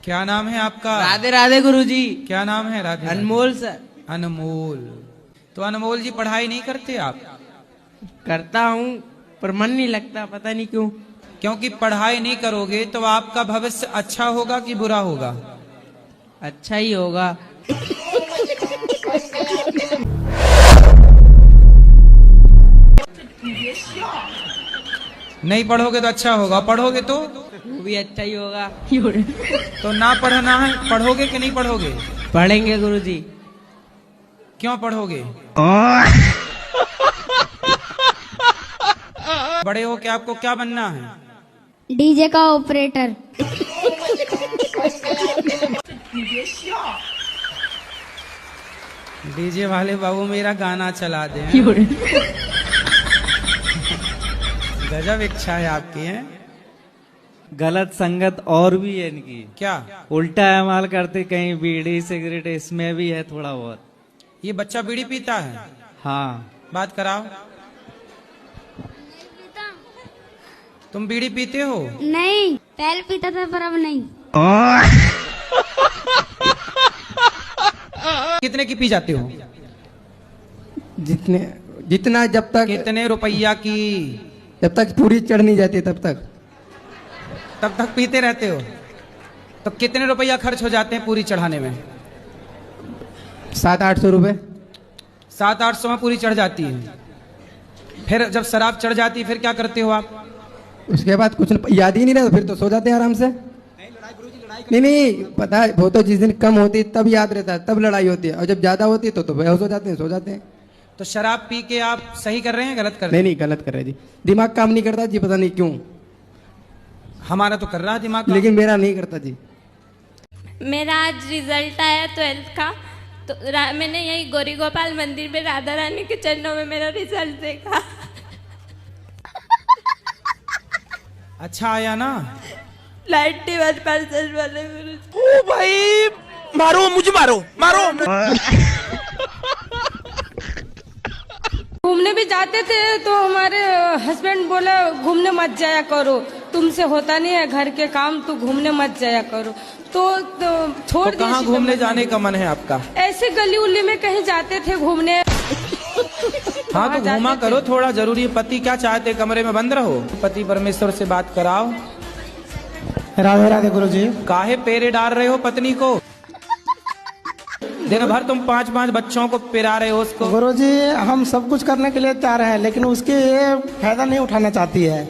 क्या नाम है आपका? राधे राधे गुरुजी। क्या नाम है? राधे। अनमोल सर। अनमोल। तो अनमोल जी पढ़ाई नहीं करते आप? करता हूँ पर मन नहीं लगता, पता नहीं क्यों। क्योंकि पढ़ाई नहीं करोगे तो आपका भविष्य अच्छा होगा कि बुरा होगा? अच्छा ही होगा। नहीं पढ़ोगे तो अच्छा होगा, पढ़ोगे तो वो भी अच्छा ही होगा। तो ना पढ़ना है, पढ़ोगे कि नहीं पढ़ोगे? पढ़ेंगे गुरुजी। क्यों पढ़ोगे? बड़े हो के आपको क्या बनना है? डीजे का ऑपरेटर। डीजे वाले बाबू मेरा गाना चला दे। गजब इच्छा है आपकी है। गलत संगत और भी है इनकी। क्या? उल्टा इस्तेमाल करते, कहीं बीड़ी सिगरेट इसमें भी है थोड़ा बहुत। ये बच्चा बीड़ी पीता है? हाँ। बात कराओ। तुम बीड़ी पीते हो? नहीं, पहले पीता था पर अब नहीं। कितने की पी जाते हो? जितना जब तक कितने रुपया की? जब तक पूरी चढ़ नहीं जाती तब तक पीते रहते हो? तो कितने रुपया खर्च हो जाते हैं पूरी चढ़ाने में? 700-800 रुपए। 700-800 में पूरी चढ़ जाती है। फिर जब शराब चढ़ जाती है फिर क्या करते हो आप? उसके बाद कुछ याद ही नहीं रहता, फिर तो सो जाते हैं आराम से। नहीं पता है, वो तो जिस दिन कम होती है तब याद रहता है, तब लड़ाई होती है, और जब ज्यादा होती है तो बेहोश हो जाते हैं, सो जाते हैं। तो शराब पी के आप सही कर रहे हैं गलत कर रहे हैं? नहीं गलत कर रहे जी, दिमाग काम नहीं करता जी, पता नहीं क्यों। हमारा तो कर रहा है दिमाग, लेकिन मेरा नहीं करता जी। मेरा आज रिजल्ट आया 12th का, तो मैंने यही गौरी गोपाल मंदिर में राधा रानी के चरणों में मेरा रिजल्ट देखा। अच्छा आया ना? 91% वाले गुरु। ओ भाई मारो, मुझे मारो मारो। घूमने भी जाते थे तो हमारे हस्बैंड बोला घूमने मत जाया करो, तुमसे होता नहीं है घर के काम, तो घूमने मत जाया करो। तो छोड़ तो कहाँ घूमने जाने का मन है आपका? ऐसे गली उली में कहीं जाते थे घूमने। हाँ तो घूमा करो थोड़ा, जरूरी है। पति क्या चाहते, कमरे में बंद रहो? पति परमेश्वर से बात कराओ। राधे राधे गुरु जी। काहे पेरे डाल रहे हो पत्नी को? दिन भर तुम 5-5 बच्चों को पिरा रहे हो उसको। गुरु जी हम सब कुछ करने के लिए तैयार हैं, लेकिन उसके ये फायदा नहीं उठाना चाहती है।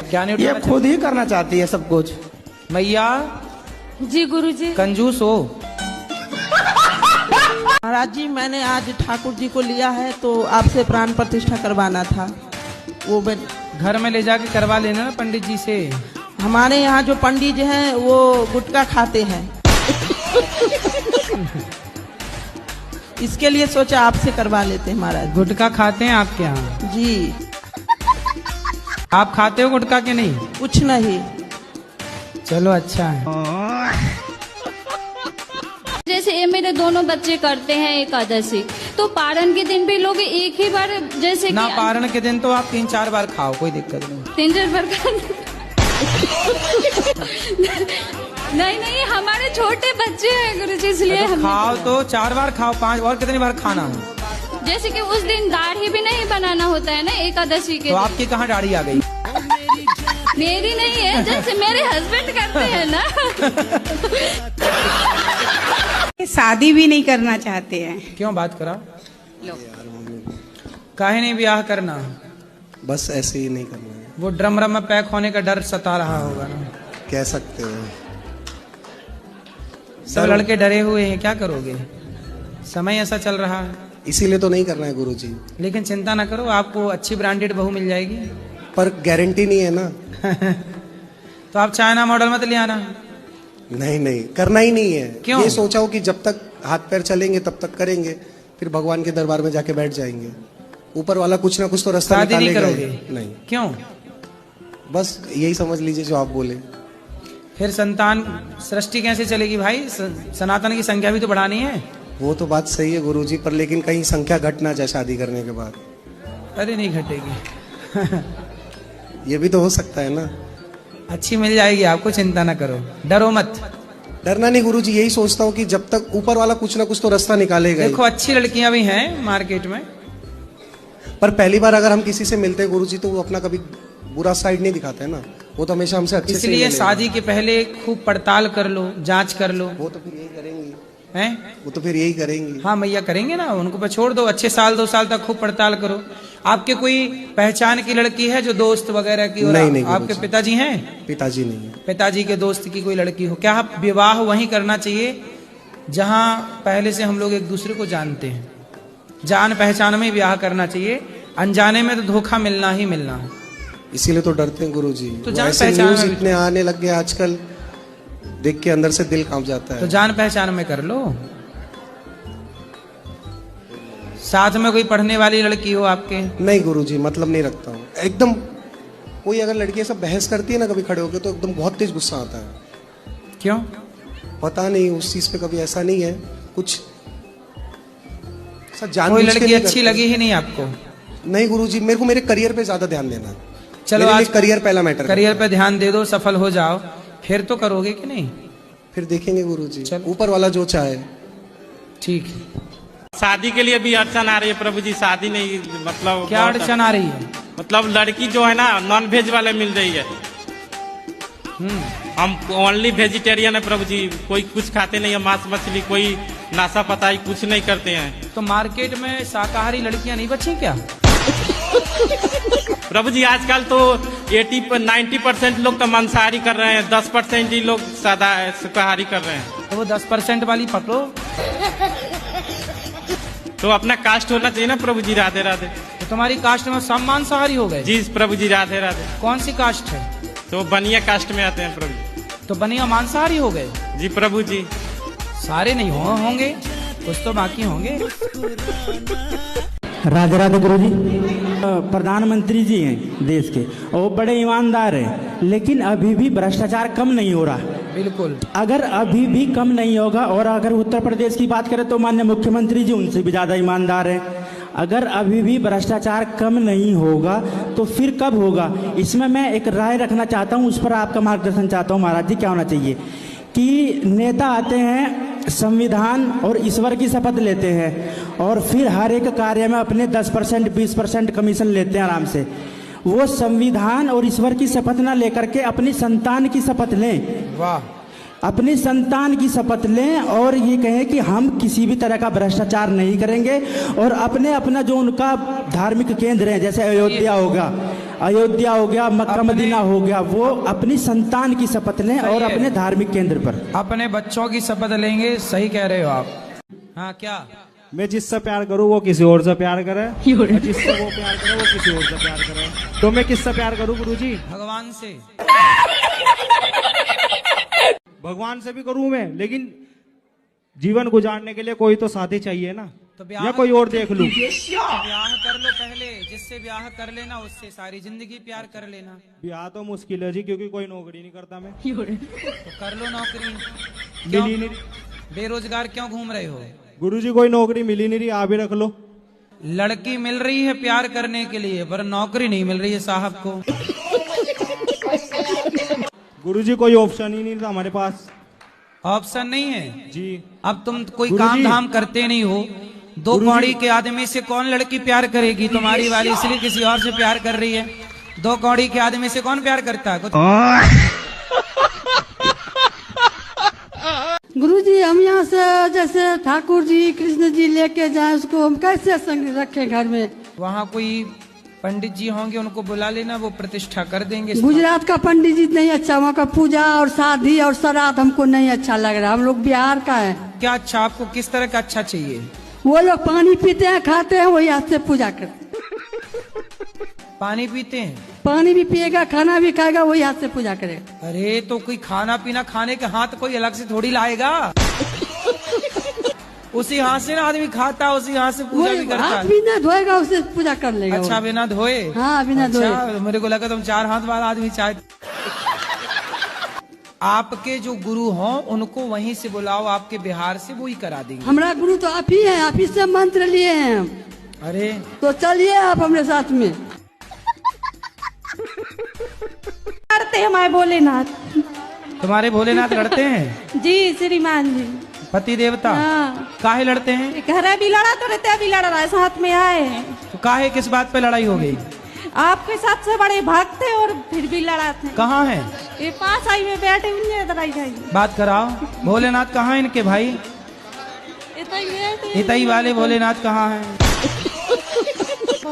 क्या नहीं ये खुद ही करना चाहती है सब कुछ। मैया जी गुरुजी। कंजूस हो। महाराज जी मैंने आज ठाकुर जी को लिया है तो आपसे प्राण प्रतिष्ठा करवाना था। वो घर में ले जाके करवा लेना ना पंडित जी से। हमारे यहाँ जो पंडित जी हैं वो गुटखा खाते हैं। इसके लिए सोचा आपसे करवा लेते हैं महाराज। गुटखा खाते हैं आपके यहाँ? जी। आप खाते हो गुटखा के नहीं? कुछ नहीं। चलो अच्छा है। जैसे ये मेरे दोनों बच्चे करते हैं एकादशी, तो पारण के दिन भी लोग एक ही बार, जैसे ना पारण के दिन तो आप 3-4 बार खाओ, कोई दिक्कत नहीं। 3-4 बार नहीं हमारे छोटे बच्चे हैं गुरुजी, इसलिए तो खाओ तो 4 बार खाओ, 5 और कितनी बार खाना है? जैसे कि उस दिन दाढ़ी भी नहीं बनाना होता है ना एकादशी के। तो आपकी कहाँ दाढ़ी आ गई? मेरी नहीं है, जैसे मेरे हस्बैंड करते हैं ना। शादी भी नहीं करना चाहते हैं। क्यों? बात करा। काहे नहीं ब्याह करना? बस ऐसे ही नहीं करना है। वो ड्रम में पैक होने का डर सता रहा होगा ना? कह सकते हो। सब लड़के डरे हुए हैं, क्या करोगे? समय ऐसा चल रहा है, इसीलिए तो नहीं करना है गुरुजी। लेकिन चिंता ना करो, आपको अच्छी ब्रांडेड बहू मिल जाएगी। पर गारंटी नहीं है ना। तो आप चाइना मॉडल मत ले आना। नहीं करना ही नहीं है। क्यों? ये सोचा हो कि जब तक हाथ पैर चलेंगे तब तक करेंगे, फिर भगवान के दरबार में जाके बैठ जाएंगे। ऊपर वाला कुछ ना कुछ तो रास्ता निकालेगा। नहीं करोगे? नहीं। क्यों? बस यही समझ लीजिए जो आप बोले। फिर संतान सृष्टि कैसे चलेगी भाई? सनातन की संख्या भी तो बढ़ानी है। वो तो बात सही है गुरुजी, पर लेकिन कहीं संख्या घट ना जाए शादी करने के बाद। अरे नहीं घटेगी। ये भी तो हो सकता है ना। अच्छी मिल जाएगी आपको, चिंता ना करो, डरो मत। डरना नहीं गुरुजी, यही सोचता हूँ कि जब तक ऊपर वाला कुछ ना कुछ तो रास्ता निकालेगा ही। देखो अच्छी लड़कियां भी हैं मार्केट में, पर पहली बार अगर हम किसी से मिलते हैं गुरुजी तो वो अपना कभी बुरा साइड नहीं दिखाते हैं ना, वो तो हमेशा हमसे अच्छे से इसलिए मिलेगा। शादी के पहले खूब पड़ताल कर लो, जांच कर लो। वो तो फिर यही करेंगी, हैं? वो तो फिर यही करेंगी। हाँ मैया करेंगे ना, उनको पर छोड़ दो, अच्छे साल 2 साल तक खूब पड़ताल करो। आपके कोई पहचान की लड़की है जो दोस्त वगैरह की? और नहीं, आपके पिताजी हैं? पिताजी नहीं है। पिताजी के दोस्त की कोई लड़की हो क्या? विवाह वहीं करना चाहिए जहां पहले से हम लोग एक दूसरे को जानते हैं, जान पहचान में ब्याह करना चाहिए, अनजाने में तो धोखा मिलना ही मिलना है। इसीलिए तो डरते हैं गुरुजी। तो जान ऐसे पहचान न्यूज़ में- इतने आने लग गए आजकल, देख के अंदर से दिल कांप जाता तो है। जान पहचान में कर लो, साथ में कोई पढ़ने वाली लड़की हो आपके? नहीं गुरुजी, मतलब नहीं रखता हूँ एकदम। कोई अगर लड़की सब बहस करती है ना कभी खड़े होकर, तो एकदम बहुत तेज गुस्सा आता है। क्यों? पता नहीं, उस चीज पे कभी ऐसा नहीं है कुछ। कोई लड़की अच्छी लगी ही नहीं आपको? नहीं गुरुजी, मेरे को मेरे करियर पे ज्यादा ध्यान देना। चलो मेरे आज लिए करियर पहला मैटर। करियर पे ध्यान दे दो, सफल हो जाओ, फिर तो करोगे कि नहीं? फिर देखेंगे गुरुजी, चलो। ऊपर वाला जो चाहे। ठीक है। शादी के लिए भी अड़चन आ रही है प्रभु जी, शादी नहीं मतलब क्या अड़चन आ रही है? मतलब लड़की जो है ना नॉन वेज वाले मिल रही है। हम ओनली वेजिटेरियन है प्रभु जी, कोई कुछ खाते नहीं है, मांस मछली, कोई नाशा पताई कुछ नहीं करते हैं। तो मार्केट में शाकाहारी लड़कियां नहीं बची क्या? प्रभु जी आजकल तो 90% लोग तो मांसाहारी कर रहे हैं, 10% ही लोग सादा शाकाहारी कर रहे हैं। तो वो 10% वाली पकड़ो। तो अपना कास्ट होना चाहिए ना प्रभु जी। राधे राधे। तो तुम्हारी कास्ट में सब मांसाहारी हो गए? जी प्रभु जी, राधे राधे। कौन सी कास्ट है? तो बनिया कास्ट में आते हैं प्रभु जी। तो बनिया मांसाहारी हो गए? जी प्रभु जी। सारे नहीं होंगे, कुछ तो बाकी होंगे। राधे राधे गुरुजी। प्रधानमंत्री जी हैं देश के, और वो बड़े ईमानदार हैं, लेकिन अभी भी भ्रष्टाचार कम नहीं हो रहा। बिल्कुल। अगर अभी भी कम नहीं होगा, और अगर उत्तर प्रदेश की बात करें तो माननीय मुख्यमंत्री जी उनसे भी ज़्यादा ईमानदार हैं। अगर अभी भी भ्रष्टाचार कम नहीं होगा तो फिर कब होगा? इसमें मैं एक राय रखना चाहता हूँ, उस पर आपका मार्गदर्शन चाहता हूँ महाराज जी। क्या होना चाहिए कि नेता आते हैं, संविधान और ईश्वर की शपथ लेते हैं, और फिर हर एक कार्य में अपने 10% 20% कमीशन लेते हैं आराम से। वो संविधान और ईश्वर की शपथ ना लेकर के अपनी संतान की शपथ लें। वाह। अपनी संतान की शपथ लें और ये कहें कि हम किसी भी तरह का भ्रष्टाचार नहीं करेंगे, और अपना जो उनका धार्मिक केंद्र है, जैसे अयोध्या हो गया, मक्का मदीना हो गया, वो अपनी संतान की शपथ लें और अपने धार्मिक केंद्र पर अपने बच्चों की शपथ लेंगे। सही कह रहे हो आप। हाँ क्या? मैं जिससे प्यार करूँ वो किसी और से प्यार करे, और जिससे वो प्यार करे वो किसी और से प्यार करे। तो मैं किससे प्यार करूँ गुरुजी? भगवान से। भगवान से भी करूँ मैं, लेकिन जीवन गुजारने के लिए कोई तो साथी चाहिए ना। तो या कोई और देख लूं? ब्याह कर लो पहले, जिससे ब्याह कर लेना उससे सारी जिंदगी प्यार कर लेना। ब्याह तो मुश्किल है जी, क्योंकि कोई नौकरी नहीं करता मैं। तो कर लो नौकरी। मिली नहीं। बेरोजगार क्यों घूम रहे हो? गुरुजी कोई नौकरी मिली नहीं रही, आप भी रख लो। लड़की मिल रही है प्यार करने के लिए, पर नौकरी नहीं मिल रही है साहब को। गुरुजी कोई ऑप्शन ही नहीं था हमारे पास। ऑप्शन नहीं है जी। अब तुम कोई गुरुजी। काम धाम करते नहीं हो, 2 कौड़ी के आदमी से कौन लड़की प्यार करेगी? तुम्हारी वाली इसलिए किसी और से प्यार कर रही है। 2 कौड़ी के आदमी से कौन प्यार करता है? गुरुजी, हम यहाँ से जैसे ठाकुर जी कृष्ण जी लेके जाए, उसको हम कैसे संग रखें घर में? वहाँ कोई पंडित जी होंगे, उनको बुला लेना, वो प्रतिष्ठा कर देंगे। गुजरात का पंडित जी नहीं अच्छा, वहाँ का पूजा और शादी और श्राद्ध हमको नहीं अच्छा लग रहा। हम लोग बिहार का है। क्या अच्छा? आपको किस तरह का अच्छा चाहिए? वो लोग पानी पीते हैं, खाते हैं, वही हाथ से पूजा करते हैं। पानी पीते हैं? पानी भी पिएगा, खाना भी खाएगा, वही हाथ से पूजा करेगा। अरे तो कोई खाना पीना खाने के हाथ कोई अलग से थोड़ी लाएगा। उसी हाथ से ना आदमी खाता है, उसी हाथ से पूजा भी करता है। बिना धोएगा उससे पूजा कर लेगा। अच्छा, बिना धोए? हाँ, बिना धोए। मेरे को लगा तुम 4 हाथ वाला आदमी चाहे। आपके जो गुरु हों उनको वहीं से बुलाओ, आपके बिहार से, वो ही करा देंगे। हमारा गुरु तो आप ही हैं, आप ही से मंत्र लिए हैं हम। अरे तो चलिए आप हमारे साथ में। करते है हमारे भोलेनाथ। तुम्हारे भोलेनाथ लड़ते हैं? जी श्रीमान जी। पति देवता? हाँ। काहे लड़ते हैं? घर भी लड़ा तो रहते, अभी लड़ रहा है, साथ में आए हैं। तो काहे किस बात पे लड़ाई हो गई? आपके सबसे बड़े भक्त थे और फिर भी लड़ाते हैं। कहाँ है? ये पास आई में बैठे हुए लड़ाई जाएगी। बात कराओ। भोलेनाथ कहाँ है इनके भाई? इतई वाले भोलेनाथ कहाँ हैं?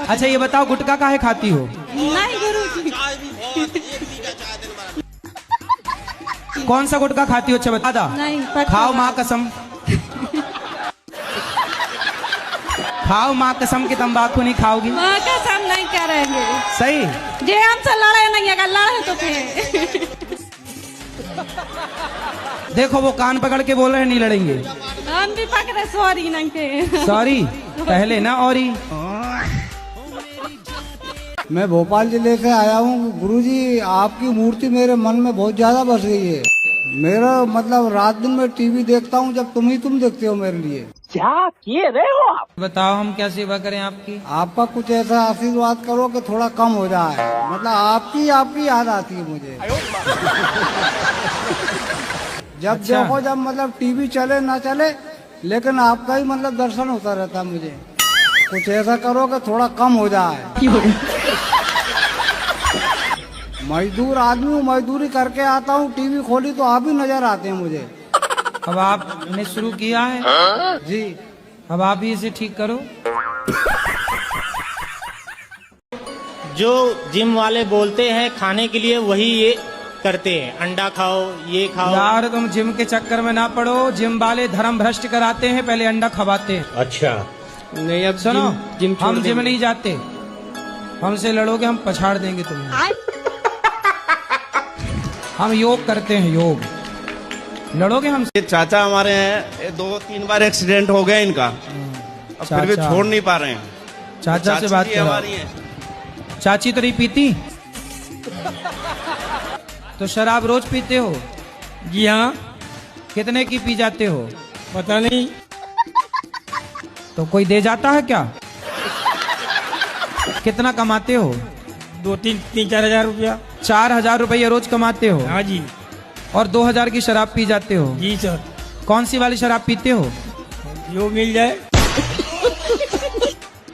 अच्छा ये बताओ, गुटखा काहे खाती हो? नहीं गुरुजी। कौन सा गुटखा खाती हो? अच्छा बता दा। नहीं खाओ माँ कसम, खाओ माँ कसम की तंबाकू नहीं खाओगी। माँ कसम नहीं करेंगे। सही। जे हमसे लड़े नहीं, अगर लड़े तो फिर देखो वो कान पकड़ के बोल रहे हैं नहीं लड़ेंगे। हम भी पकड़े सॉरी नहीं के। सॉरी पहले ना और ही। मैं भोपाल जिले से आया हूँ गुरुजी, आपकी मूर्ति मेरे मन में बहुत ज्यादा बस गई है। मेरा मतलब रात दिन में टीवी देखता हूँ, जब तुम देखते हो मेरे लिए। क्या किए रहे हो आप? बताओ हम क्या सेवा करें आपकी? आपका कुछ ऐसा आशीर्वाद करो कि थोड़ा कम हो जाए, मतलब आपकी याद आती है मुझे। जब अच्छा। देखो जब मतलब टीवी चले ना चले, लेकिन आपका ही मतलब दर्शन होता रहता मुझे। कुछ ऐसा करो कि थोड़ा कम हो जाए। मजदूर आदमी हूँ, मजदूरी करके आता हूँ, टीवी खोली तो आप ही नजर आते हैं मुझे। अब आपने शुरू किया है? जी। अब आप ही इसे ठीक करो। जो जिम वाले बोलते हैं खाने के लिए वही ये करते हैं, अंडा खाओ, ये खाओ। यार तुम जिम के चक्कर में ना पड़ो, जिम वाले धर्म भ्रष्ट कराते हैं, पहले अंडा खवाते हैं। अच्छा नहीं अब सुनो, हम जिम नहीं जाते, हमसे लड़ोगे हम पछाड़ देंगे तुम्हें। हम योग करते हैं, योग। लड़ोगे हमसे? चाचा हमारे हैं, 2-3 बार एक्सीडेंट हो गया इनका, अब फिर भी छोड़ नहीं पा रहे हैं। चाचा से बात हमारी है। चाची तो नहीं पीती? तो शराब रोज पीते हो? जी हाँ। कितने की पी जाते हो? पता नहीं। तो कोई दे जाता है क्या? कितना कमाते हो? 2-3-4 हजार रुपया। 4,000 रुपया रोज कमाते हो? हाँ जी। और 2,000 की शराब पी जाते हो? जी सर। कौन सी वाली शराब पीते हो? जो मिल जाए।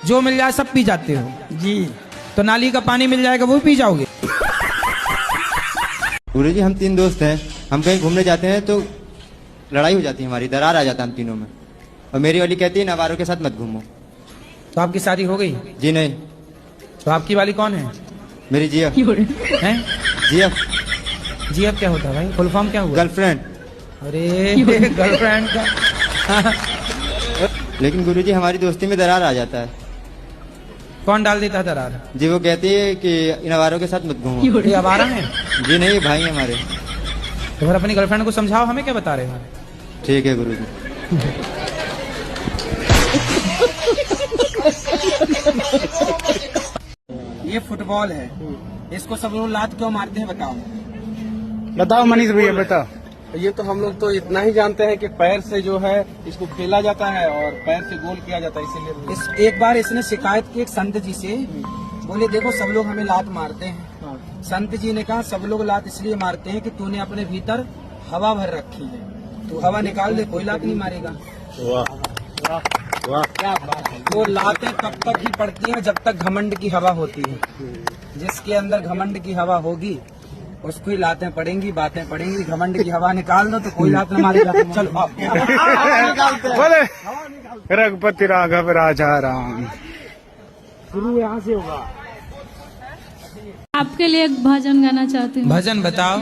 जो मिल जाए सब पी जाते हो? जी। तो नाली का पानी मिल जाएगा वो पी जाओगे? गुरुजी हम 3 दोस्त हैं, हम कहीं घूमने जाते हैं तो लड़ाई हो जाती है हमारी, दरार आ जाता है हम तीनों में। और मेरी वाली कहती है नवारों के साथ मत घूमो। तो आपकी शादी हो गई? जी नहीं। तो आपकी वाली कौन है? मेरी जीएफ हैं? जीएफ। जीएफ क्या होता है भाई? फुल फॉर्म क्या हुआ? गर्लफ्रेंड। अरे गर्लफ्रेंड का। लेकिन गुरुजी हमारी दोस्ती में दरार आ जाता है। कौन डाल देता है दरार? जी वो कहती है कि इन अवारों के साथ मत घूमो। ये आवारा है? जी नहीं, भाई हमारे। तो फिर अपनी गर्लफ्रेंड को समझाओ, हमें क्या बता रहे हो? ठीक है गुरुजी। ये फुटबॉल है, इसको सब लोग लात क्यों मारते हैं बताओ? बताओ मनीष भैया बताओ। ये तो हम लोग तो इतना ही जानते हैं कि पैर से जो है इसको खेला जाता है और पैर से गोल किया जाता है, इसीलिए। एक बार इसने शिकायत की एक संत जी से, बोले देखो सब लोग हमें लात मारते हैं। संत जी ने कहा सब लोग लात इसलिए मारते हैं कि तूने अपने भीतर हवा भर रखी है, तू हवा निकाल दे कोई लात नहीं मारेगा। वाह वाह क्या बात है। तो लातें तब तक ही पड़ती हैं जब तक घमंड की हवा होती है। जिसके अंदर घमंड की हवा होगी उसको ही लातें पड़ेंगी, बातें पड़ेंगी। घमंड की हवा निकाल दो तो कोई लात न मारेगा। चलो बोले रघुपति राघव राजा राम। शुरू यहाँ से होगा। आपके लिए एक भजन गाना चाहती हूँ। भजन बताओ,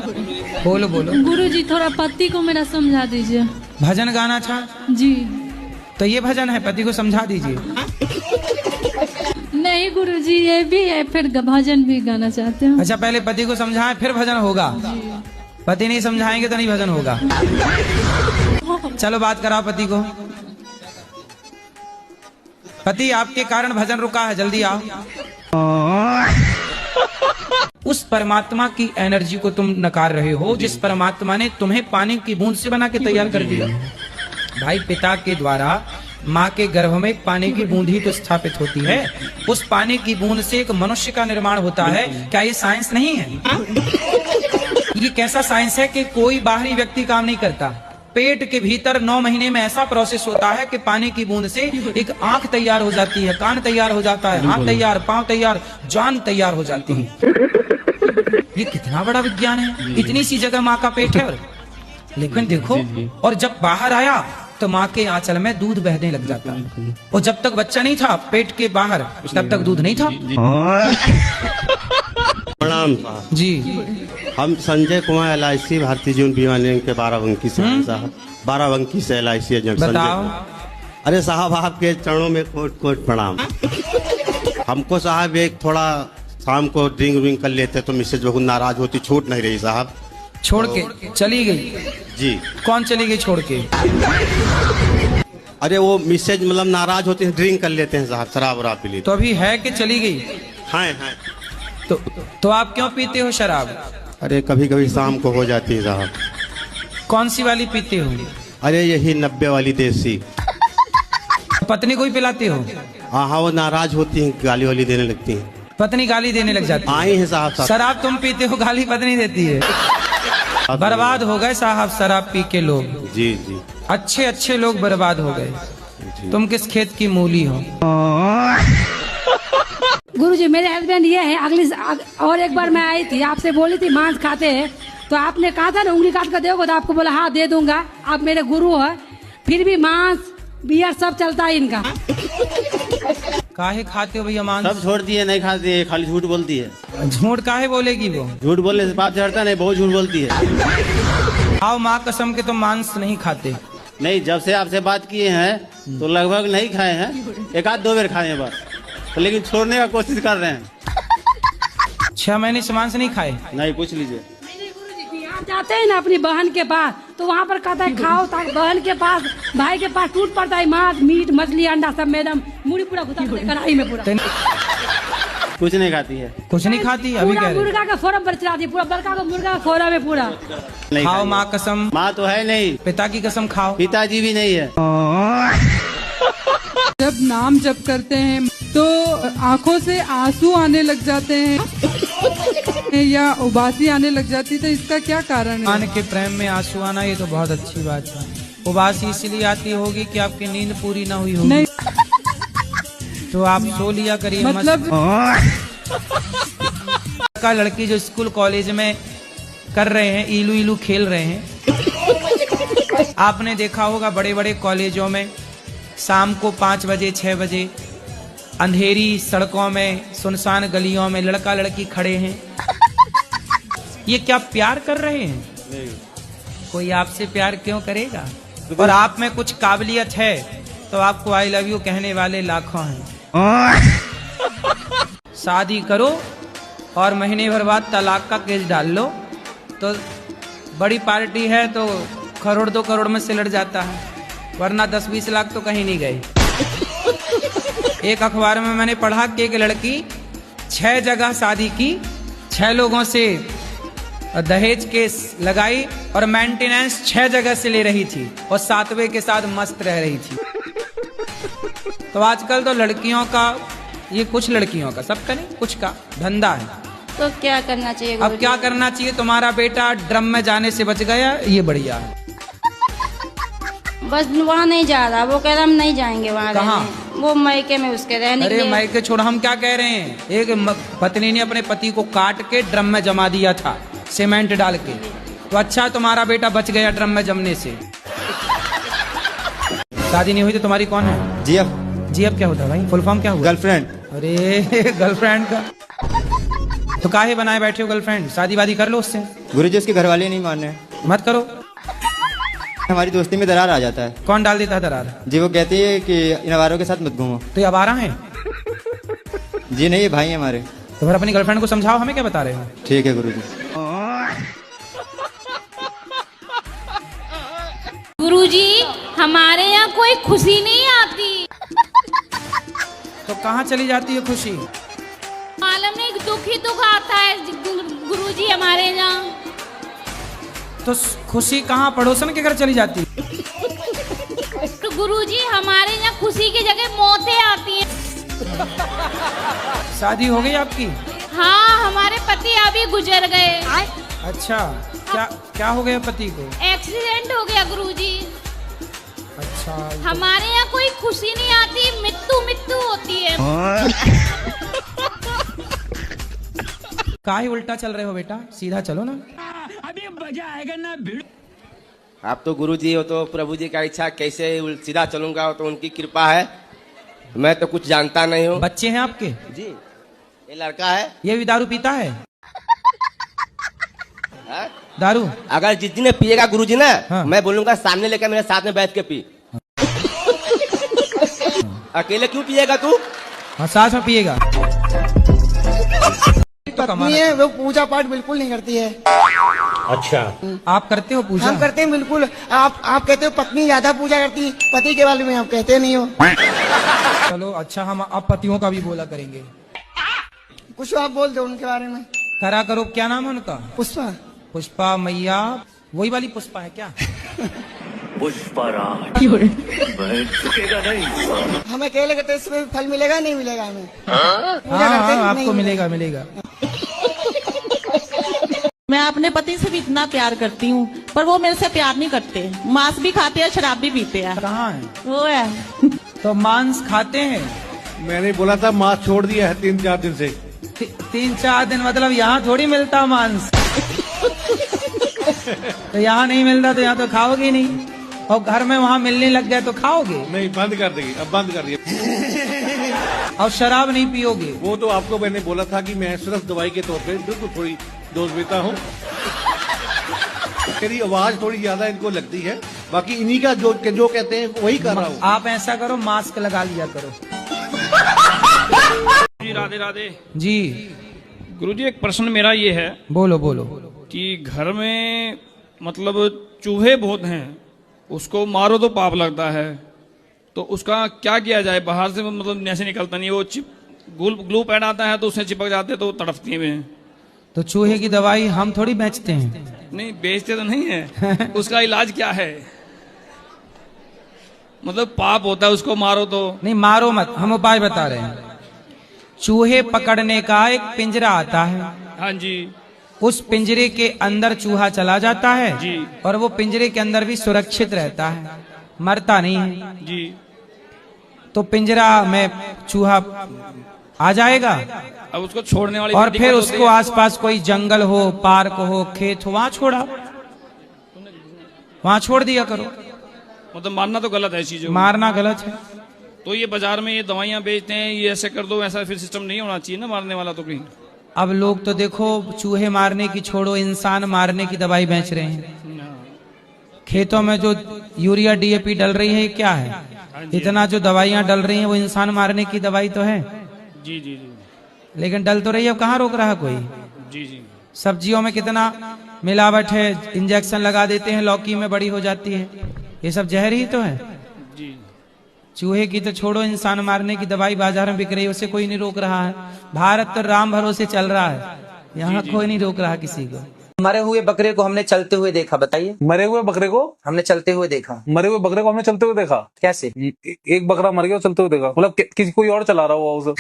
बोलो बोलो। गुरुजी थोड़ा पति को मेरा समझा दीजिए। भजन गाना था? जी। तो ये भजन है, पति को समझा दीजिए। नहीं गुरुजी ये भी है, फिर भजन भी गाना चाहते हैं। अच्छा पहले पति को समझाएं फिर भजन होगा? पति नहीं समझाएंगे तो नहीं भजन होगा। चलो बात कराओ पति को। पति आपके कारण भजन रुका है, जल्दी आओ। उस परमात्मा की एनर्जी को तुम नकार रहे हो जिस परमात्मा ने तुम्हें पानी की बूंद से बना के तैयार कर दिया। भाई पिता के द्वारा माँ के गर्भ में पानी की बूंद ही तो स्थापित होती है। उस पानी की बूंद से एक मनुष्य का निर्माण होता है। क्या ये साइंस नहीं है? ये कैसा साइंस है कि कोई बाहरी व्यक्ति काम नहीं करता। पेट के भीतर 9 महीने में ऐसा प्रोसेस होता है कि पानी की बूंद से एक आंख तैयार हो जाती है, कान तैयार हो जाता है, हाथ तैयार, पांव तैयार, जान तैयार हो जाती है। ये कितना बड़ा विज्ञान है। इतनी सी जगह माँ का पेट है, लेकिन देखो, और जब बाहर आया तो माँ के आंचल में दूध बहने लग जाता है। और जब तक बच्चा नहीं था पेट के बाहर, तब तक दूध नहीं था। प्रणाम जी। हम संजय कुमार LIC भारतीय जीवन बीमा निगम के 12 साहब, 12 से LIC एजेंट बताओ। अरे साहब, आपके चरणों में कोट कोट प्रणाम। हमको साहब एक थोड़ा शाम को ड्रिंक व्रिंक कर लेते तो मिसेज बहुत नाराज होती, छूट नहीं रही साहब। छोड़ के चली गई? जी। कौन चली गई छोड़ के? अरे वो मिसेज मतलब नाराज होती है, ड्रिंक कर लेते हैं साहब, शराब वराब पी लेते। तो अभी है कि चली गई? हाँ। तो आप क्यों पीते हो शराब? अरे कभी कभी शाम को हो जाती है साहब। कौन सी वाली पीते हो? अरे यही 90 वाली देसी। पत्नी को ही पिलाते हो? हाँ, वो नाराज होती है, गाली वाली देने लगती है। पत्नी गाली देने लग जाती है? आई है साहब। शराब तुम पीते हो, गाली पत्नी देती है। बर्बाद हो गए साहब शराब पी के लोग। जी। अच्छे अच्छे लोग बर्बाद हो गए। तुम किस खेत की मूली हो? गुरुजी, मेरे हस्बैंड ये है, और एक बार मैं आई थी, आपसे बोली थी मांस खाते हैं, तो आपने कहा था ना उंगली काट कर दोगे, तो आपको बोला हाँ दे दूंगा। आप मेरे गुरु है, फिर भी मांस बियर सब चलता है इनका। काहे खाते हो भैया मांस? सब छोड़ दिए, नहीं खाते, खाली झूठ बोलती है। झूठ काहे बोलेगी वो? झूठ बोलने से पाप चढ़ता नहीं, बहुत झूठ बोलती है। आओ माँ कसम के तुम मांस नहीं खाते? नहीं, जब से आपसे बात किए हैं तो लगभग नहीं खाए हैं, 1-2 बार खाए हैं बस, तो लेकिन छोड़ने का कोशिश कर रहे हैं। 6 महीने से मांस नहीं खाए? नहीं, पूछ लीजिए। आप जाते हैं ना अपनी बहन के पास, तो वहाँ पर कहता है खाओ, बहन के पास, भाई के पास टूट पड़ता है मांस, मीट, मछली, अंडा सब मैडम मुड़ी पूरा घुसा कढ़ाई में पूरा। कुछ नहीं खाती है? कुछ नहीं खाती? अभी कह रहे मुर्गा का फोरम पर चलाती, पूरा बड़का का मुर्गा फोरम में पूरा। खाओ माँ कसम। माँ तो है नहीं। पिता की कसम खाओ। पिताजी भी नहीं है। जब नाम जप करते हैं तो आंखों से आंसू आने लग जाते हैं या उबासी आने लग जाती, तो इसका क्या कारण है? भगवान के प्रेम में आंसू आना, ये तो बहुत अच्छी बात है। उबासी इसलिए आती होगी कि आपकी नींद पूरी ना हुई होगी। तो आप सो लिया करिए। मतलब का लड़की जो स्कूल कॉलेज में कर रहे हैं, इलू इलू खेल रहे हैं। आपने देखा होगा बड़े बड़े कॉलेजों में शाम को 5 बजे 6 बजे अंधेरी सड़कों में, सुनसान गलियों में लड़का लड़की खड़े हैं। ये क्या प्यार कर रहे हैं? नहीं। कोई आपसे प्यार क्यों करेगा? और आप में कुछ काबिलियत है तो आपको आई लव यू कहने वाले लाखों हैं। शादी करो और महीने भर बाद तलाक का केस डाल लो, तो बड़ी पार्टी है तो 1 करोड़ 2 करोड़ में से लड़ जाता है, वरना 10-20 लाख तो कहीं नहीं गए। एक अखबार में मैंने पढ़ा कि एक लड़की 6 जगह शादी की, 6 लोगों से दहेज केस लगाई और मेंटेनेंस 6 जगह से ले रही थी और 7वें के साथ मस्त रह रही थी। तो आजकल तो लड़कियों का, ये कुछ लड़कियों का, सबका नहीं, कुछ का धंधा है। तो क्या करना चाहिए? अब क्या करना चाहिए? तुम्हारा बेटा ड्रम में जाने से बच गया, ये बढ़िया है। बस वहाँ नहीं जा रहा, वो कह रहा हम नहीं जाएंगे वहाँ। कहाँ? वो मायके में उसके रहने के लिए। अरे मायके छोड़, हम क्या कह रहे हैं, एक पत्नी ने अपने पति को काट के ड्रम में जमा दिया था सीमेंट डाल के, तो अच्छा तुम्हारा बेटा बच गया ड्रम में जमने से। शादी नहीं हुई तो तुम्हारी कौन है? जीएफ। जीएफ क्या होता है भाई? फुल फॉर्म क्या हुआ? गर्लफ्रेंड। अरे गर्लफ्रेंड का तो काहे बनाए बैठे हो गर्लफ्रेंड? शादी वादी कर लो उससे। गुरुजी उसके घर वाले नहीं मान रहे। मत करो, हमारी दोस्ती में दरार आ जाता है। कौन डाल देता है दरार? जी वो कहती है कि इन आवारों के साथ मत घूमो। तो ये आवारा है? जी नहीं, ये भाई है हमारे। तो फिर अपनी गर्लफ्रेंड को समझाओ, हमें क्या बता रहे हो? ठीक है गुरुजी। गुरुजी, हमारे यहाँ कोई खुशी नहीं आती। तो कहाँ चली जाती है खुशी? मालूम नहीं, दुख ही दुख आता है गुरुजी हमारे यहाँ। तो खुशी कहाँ पड़ोसन के घर चली जाती? तो गुरुजी हमारे यहाँ खुशी की जगह मौतें आती हैं। शादी हो गई आपकी? हाँ, हमारे पति अभी गुजर गए। अच्छा, क्या क्या हो गया पति को? एक्सीडेंट हो गया गुरुजी। अच्छा, हमारे यहाँ कोई खुशी नहीं आती, मृत्यु मृत्यु होती है। काहे उल्टा चल रहे हो बेटा, सीधा चलो ना। अभी मजा आएगा ना भिड़। आप तो गुरुजी हो, तो प्रभु जी का इच्छा, कैसे सीधा चलूंगा तो उनकी कृपा है। मैं तो कुछ जानता नहीं हूँ। बच्चे हैं आपके? जी, ये लड़का है। ये भी दारू पीता है? दारू अगर जिस दिन पिएगा गुरुजी ना, हाँ। मैं बोलूंगा सामने लेकर मेरे साथ में बैठ के पी। अकेले क्यों पिएगा तू? हाँ, साथ में पिएगा। पत्नी है वो पूजा पाठ बिल्कुल नहीं करती है। अच्छा, आप करते हो पूजा? हम करते हैं बिल्कुल। आप कहते हो पत्नी ज्यादा पूजा करती, पति के बारे में आप कहते नहीं हो। चलो अच्छा, हम आप पतियों का भी बोला करेंगे। कुछ आप बोल दो उनके बारे में। करा करो। क्या नाम है उनका? पुष्पा। पुष्पा मैया, वही वाली पुष्पा है क्या? पुष्पा हमें अकेले करते इसमें फल मिलेगा नहीं मिलेगा हमें? हाँ, आपको मिलेगा मिलेगा। मैं अपने पति से भी इतना प्यार करती हूँ, पर वो मेरे से प्यार नहीं करते। मांस भी खाते हैं, शराब भी पीते हैं। कहाँ है वो है। तो मांस खाते हैं? मैंने बोला था मांस छोड़ दिया है 3-4 दिन से। 3-4 दिन मतलब यहाँ थोड़ी मिलता मांस। तो यहाँ नहीं मिलता तो यहाँ तो खाओगे नहीं, और घर में वहाँ मिलने लग गए तो खाओगे नहीं? बंद कर देगी, अब बंद कर दिया। और शराब नहीं पियोगे? वो तो आपको मैंने बोला था कि मैं सिर्फ दवाई के तौर पे बिल्कुल थोड़ी डोज लेता हूँ। तेरी आवाज थोड़ी ज्यादा इनको लगती है, बाकी इन्हीं का जो कहते हैं वही कर रहा हूँ। आप ऐसा करो, मास्क लगा लिया करो। जी राधे राधे जी। गुरुजी, एक प्रश्न मेरा ये है। बोलो बोलो। कि घर में मतलब चूहे बहुत हैं, उसको मारो तो पाप लगता है, तो उसका क्या किया जाए? बाहर से मतलब ऐसे निकलता नहीं, वो ग्लू पैड आता है तो उससे चिपक जाते तो तड़पती हैं। तो चूहे की दवाई हम थोड़ी बेचते हैं। नहीं बेचते तो नहीं है। उसका इलाज क्या है? मतलब पाप होता है उसको मारो तो? नहीं, मारो मत, हम उपाय बता रहे हैं। चूहे पकड़ने का एक पिंजरा आता है। हाँ जी। उस पिंजरे के अंदर चूहा चला जाता है जी, और वो पिंजरे के अंदर भी सुरक्षित रहता है, मरता नहीं है जी। तो पिंजरा में चूहा आ जाएगा। अब उसको छोड़ने वाली और फिर उसको आसपास कोई जंगल हो, पार्क हो, खेत हो, वहां छोड़ा, वहां छोड़ दिया करो। मतलब मारना तो गलत है चीजों, मारना गलत है। तो ये बाजार में ये दवाइयां बेचते हैं, ये ऐसे कर दो, ऐसा फिर सिस्टम नहीं होना चाहिए ना मारने वाला तो कहीं। अब लोग तो देखो चूहे मारने की छोड़ो, इंसान मारने की दवाई बेच रहे हैं। खेतों में जो यूरिया डीएपी डल रही है क्या है? इतना जो दवाइयां डल रही हैं वो इंसान मारने की दवाई तो है। जी जी जी। लेकिन डल तो रही है, अब कहाँ रोक रहा कोई? जी जी। सब्जियों में कितना मिलावट है, इंजेक्शन लगा देते हैं, लौकी में बड़ी हो जाती है, ये सब जहर ही तो है। जी। चूहे की तो छोड़ो, इंसान मारने की दवाई बाजार में बिक रही है, उसे कोई नहीं रोक रहा है। भारत तो राम भरोसे चल रहा है, यहाँ कोई नहीं रोक रहा किसी को। मरे हुए बकरे को हमने चलते हुए देखा, बताइए। मरे हुए बकरे को हमने चलते हुए देखा। मरे हुए बकरे को हमने चलते हुए देखा? कैसे? एक बकरा मर गया, चलते हुए देखा, मतलब किसी कोई और चला रहा हुआ उसे।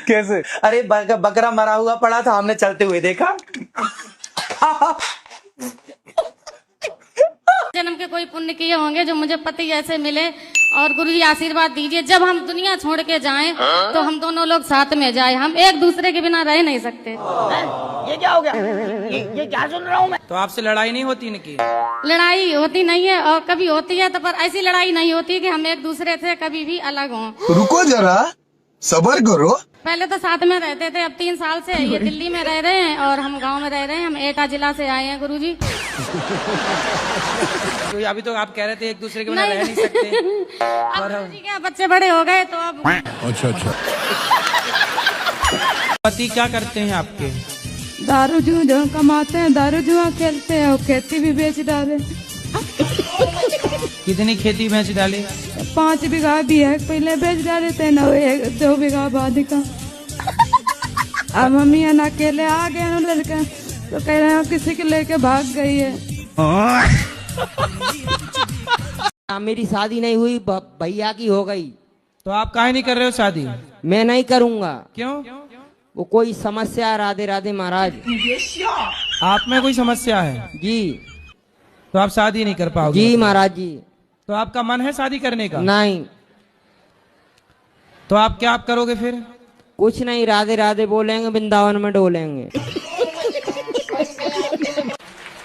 कैसे? अरे बकरा मरा हुआ पड़ा था, हमने चलते हुए देखा। जन्म के कोई पुण्य किए होंगे जो मुझे पति ऐसे मिले, और गुरुजी आशीर्वाद दीजिए जब हम दुनिया छोड़ के जाएं तो हम दोनों लोग साथ में जाएं, हम एक दूसरे के बिना रह नहीं सकते। ये क्या हो गया? ये क्या सुन रहा हूँ मैं? तो आपसे लड़ाई नहीं होती इनकी? लड़ाई होती नहीं है, और कभी होती है तो पर ऐसी लड़ाई नहीं होती कि हम एक दूसरे से कभी भी अलग हों। रुको जरा, सब्र करो। पहले तो साथ में रहते थे, अब 3 साल से ये दिल्ली में रह रहे हैं और हम गांव में रह रहे हैं। हम एटा जिला से आए हैं गुरुजी। तो अभी तो आप कह रहे थे एक दूसरे के बिना रह नहीं सकते। अब गुरुजी के बच्चे बड़े हो गए तो अब। अच्छा अच्छा। पति क्या करते हैं आपके? दारू जुआ कमाते हैं, दारू जुआ खेलते हैं और खेती भी बेच डाले। कितनी खेती बेच डाले? 5 बीघा भी है, पहले बेच डाले थे ना, 1-2 बीघा बाद का। अब मम्मी अकेले आ गए ना लड़का, तो कह रहे हैं किसी के लेके भाग गई है। मेरी शादी नहीं हुई, भैया की हो गई। तो आप काहे नहीं कर रहे हो शादी? मैं नहीं करूँगा। क्यों? वो कोई समस्या। राधे राधे महाराज। आप में कोई समस्या है जी? तो आप शादी नहीं कर पाओगे? जी महाराज जी। तो आपका मन है शादी करने का? नहीं। तो आप क्या करोगे फिर? कुछ नहीं, राधे राधे बोलेंगे, वृंदावन में डोलेंगे।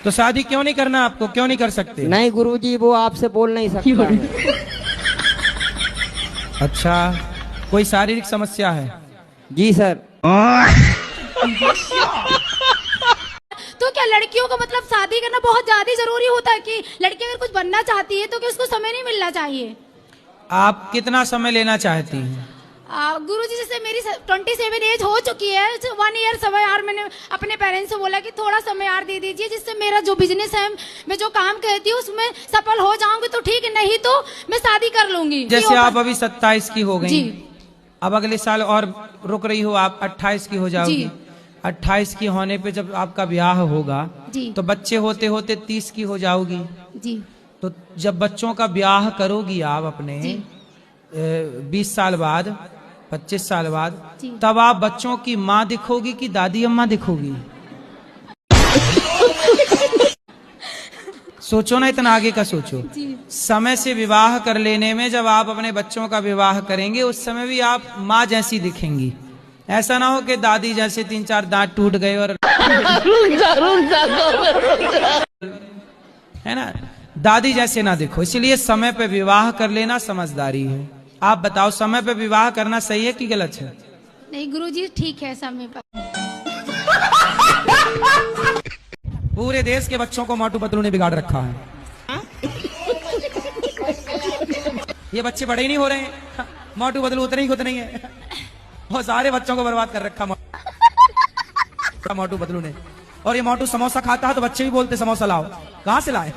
तो शादी क्यों नहीं करना आपको? क्यों नहीं कर सकते? नहीं गुरुजी, वो आपसे बोल नहीं सकता है। अच्छा, कोई शारीरिक समस्या है? जी सर। तो क्या लड़कियों को मतलब शादी करना बहुत ज्यादा जरूरी होता है कि लड़की अगर कुछ बनना चाहती है तो क्या उसको समय नहीं मिलना चाहिए? आप कितना समय लेना चाहती हैं? गुरुजी जैसे मेरी 27 एज हो चुकी है, 1 ईयर समय यार मैंने अपने पेरेंट्स से बोला कि थोड़ा समय यार दे दीजिए जिससे मेरा जो बिजनेस है, मैं जो काम कहती हूँ उसमें सफल हो जाऊंगी तो ठीक है, नहीं तो मैं शादी कर लूंगी। जैसे आप अभी 27 की हो गई, अब अगले साल और रुक रही हो, आप 28 की हो जाओगी। 28 की होने पे जब आपका ब्याह होगा तो बच्चे होते होते 30 की हो जाओगी जी। तो जब बच्चों का ब्याह करोगी आप अपने 20 साल बाद, 25 साल बाद, तब आप बच्चों की माँ दिखोगी कि दादी अम्मा दिखोगी? सोचो ना, इतना आगे का सोचो। समय से विवाह कर लेने में जब आप अपने बच्चों का विवाह करेंगे उस समय भी आप माँ जैसी दिखेंगी। ऐसा ना हो कि दादी जैसे 3-4 दांत टूट गए और है ना, दादी जैसे ना दिखो। इसलिए समय पे विवाह कर लेना समझदारी है। आप बताओ, समय पे विवाह करना सही है कि गलत है? नहीं गुरुजी, ठीक है समय पर। पूरे देश के बच्चों को मोटू पतलू ने बिगाड़ रखा है। ये बच्चे बड़े ही नहीं हो रहे हैं, मोटू पतलू उतने ही खुद नहीं है, वो सारे बच्चों को बर्बाद कर रखा मोटू पतलू ने। और ये मोटू समोसा खाता है तो बच्चे भी बोलते समोसा लाओ, कहां से लाए?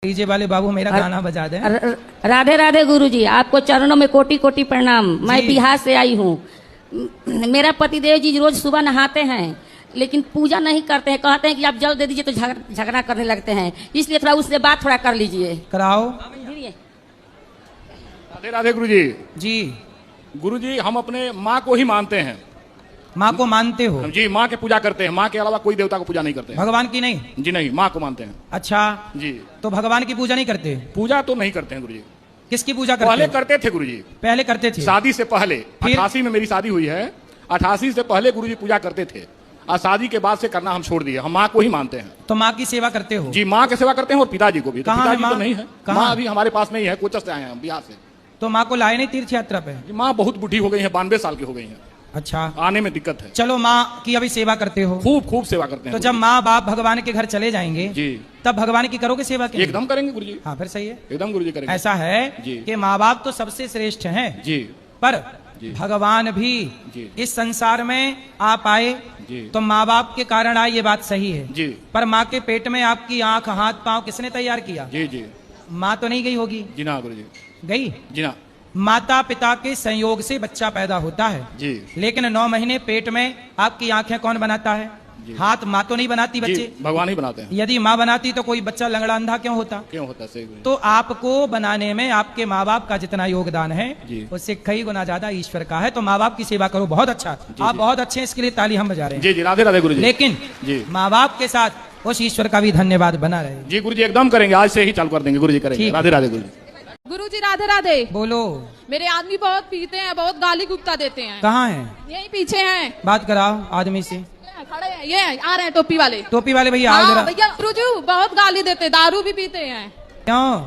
डीजे वाले बाबू मेरा गाना बजा दे। राधे राधे गुरुजी, आपको चरणों में कोटि कोटि प्रणाम। मैं बिहार से आई हूँ। मेरा पतिदेव जी रोज सुबह नहाते हैं लेकिन पूजा नहीं करते हैं, कहते हैं कि आप जल दे दीजिए तो झगड़ा करने लगते हैं, इसलिए थोड़ा उससे बात थोड़ा कर लीजिए। कराओ। राधे राधे गुरुजी। जी गुरुजी, हम अपने माँ को ही मानते हैं। माँ को मानते हो? जी, माँ की पूजा करते हैं, माँ के अलावा कोई देवता को पूजा नहीं करते हैं। भगवान की नहीं? जी नहीं, माँ को मानते हैं। अच्छा जी। तो भगवान की पूजा नहीं करते? पूजा तो नहीं करते हैं गुरुजी। किसकी पूजा करते? पहले करते थे गुरुजी। पहले करते थे? शादी से पहले 88 में मेरी शादी हुई है, 88 से पहले गुरुजी पूजा करते थे और शादी के बाद से करना हम छोड़ दिए। हम माँ को ही मानते हैं। तो माँ की सेवा करते हो? जी, माँ की सेवा करते हैं और पिताजी को भी। पिताजी तो नहीं है, माँ अभी हमारे पास नहीं है, कोचस से आए हैं हम बिहार से। तो माँ को लाए नहीं तीर्थ यात्रा पे? माँ बहुत बूढ़ी हो गई है, 92 साल की हो गई है। अच्छा, आने में दिक्कत है। चलो, माँ की अभी सेवा करते हो? खूब सेवा करते हैं। तो जब माँ बाप भगवान के घर चले जाएंगे जी, तब भगवान की करोगे सेवा? एकदम करेंगे गुरुजी। हाँ, फिर सही है, एकदम गुरुजी करेंगे। ऐसा है कि माँ बाप तो सबसे श्रेष्ठ हैं जी, पर भगवान भी इस संसार में आप आए तो माँ बाप के कारण आए, ये बात सही है जी। पर माँ के पेट में आपकी आंख, हाथ, पाँव किसने तैयार किया? जी जी। माँ तो नहीं गई होगी? जी ना गुरुजी। गई? जी ना। माता पिता के संयोग से बच्चा पैदा होता है जी, लेकिन 9 महीने पेट में आपकी आंखें कौन बनाता है? हाथ माँ तो नहीं बनाती, बच्चे भगवान ही बनाते हैं। यदि माँ बनाती तो कोई बच्चा लंगड़ा अंधा क्यों होता? सही। तो आपको बनाने में आपके माँ बाप का जितना योगदान है उससे कई गुना ज्यादा ईश्वर का है। तो माँ बाप की सेवा करो, बहुत अच्छा, आप बहुत अच्छे हैं, इसके लिए ताली हम बजा रहे हैं। जी, राधे राधे गुरुजी। लेकिन माँ बाप के साथ उस ईश्वर का भी धन्यवाद बना रहे। जी गुरुजी, एकदम करेंगे, आज से ही चालू कर देंगे गुरुजी, करेंगे। राधे राधे गुरुजी। गुरुजी राधे राधे। बोलो। मेरे आदमी बहुत पीते हैं, बहुत गाली गुप्ता देते हैं। कहाँ हैं? यही पीछे हैं। बात कराओ आदमी से। खड़े हैं, ये आ रहे हैं टोपी वाले। टोपी वाले भैया आओ जरा। भैया गुरुजी बहुत गाली देते, दारू भी पीते हैं। क्यों,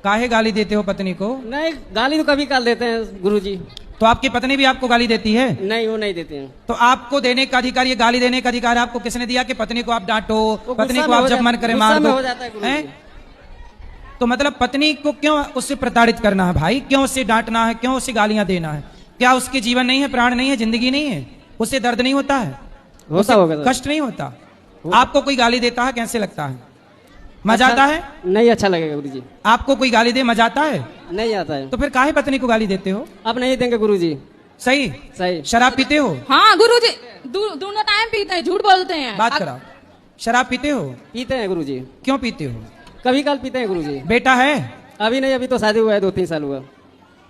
काहे गाली देते हो पत्नी को? नहीं, गाली तो कभी काल देते हैं गुरुजी। तो आपकी पत्नी भी आपको गाली देती है? नहीं, वो नहीं देते हैं। तो आपको देने का अधिकार, ये गाली देने का अधिकार आपको किसने दिया कि पत्नी को आप डांटो, पत्नी को आप जब मन करे मार दो? तो मतलब पत्नी को क्यों उससे प्रताड़ित करना है भाई? क्यों उससे डांटना है? क्यों उससे गालियां देना है? क्या उसके जीवन नहीं है, प्राण नहीं है, जिंदगी नहीं है? उससे दर्द नहीं होता है? होता होगा, कष्ट नहीं होता? आपको कोई गाली देता है, कैसे लगता है? मजा आता है? नहीं अच्छा लगेगा गुरुजी। आपको कोई गाली दे मजा आता है? नहीं आता है। तो फिर काहे पत्नी को गाली देते हो? अब नहीं देंगे गुरुजी। सही सही। शराब पीते हो? हाँ गुरुजी, दोनों टाइम पीते हैं, झूठ बोलते हैं। बात कराओ। शराब पीते हो? पीते हैं गुरुजी। क्यों पीते हो? कभी कल पीते हैं गुरुजी। बेटा है? अभी नहीं, अभी तो शादी हुआ है, 2-3 साल हुआ।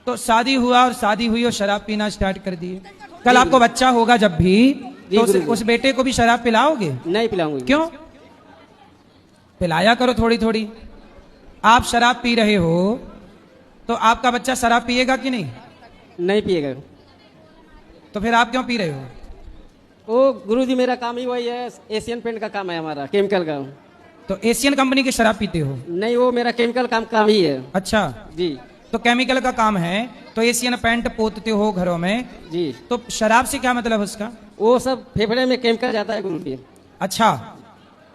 तो शादी हुआ और शादी हुई और शराब पीना स्टार्ट कर दिए। कल आपको बच्चा होगा जब भी तो उस बेटे को भी शराब पिलाओगे? नहीं पिलाऊंगी। क्यों? पिलाया करो थोड़ी थोड़ी। आप शराब पी रहे हो तो आपका बच्चा शराब पिएगा कि नहीं? नहीं पिएगा। तो फिर आप क्यों पी रहे हो? ओ गुरुजी मेरा काम ही वही है, एशियन पेंट का काम है हमारा, केमिकल का। तो एशियन कंपनी की शराब पीते हो? नहीं, वो मेरा केमिकल काम ही है। अच्छा जी। तो केमिकल का काम है तो एशियन पेंट पोतते हो घरों में जी, तो शराब से क्या मतलब उसका? वो सब फेफड़े में केमिकल जाता है गुरुजी। अच्छा,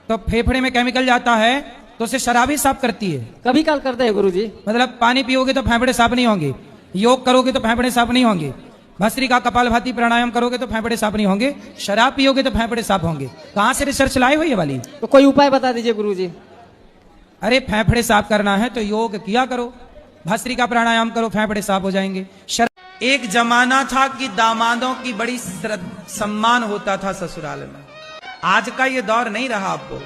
तो फेफड़े में केमिकल जाता है तो उसे शराब ही साफ करती है? कभी काल करते हैं गुरुजी। मतलब पानी पियोगे तो फेफड़े साफ नहीं होंगे, योग करोगे तो फेफड़े साफ नहीं होंगे, भस्त्रिका कपालभाति प्राणायाम करोगे तो फेफड़े साफ नहीं होंगे, शराब पियोगे तो फेफड़े साफ होंगे। कहां से रिसर्च लाए हो ये वाली? तो कोई उपाय बता दीजिए गुरुजी। अरे फेफड़े साफ करना है तो योग किया करो, भस्त्रिका प्राणायाम करो, फेफड़े साफ हो जाएंगे। एक जमाना था कि दामादों की बड़ी सम्मान होता था ससुराल में। आज का ये दौर नहीं रहा। आपको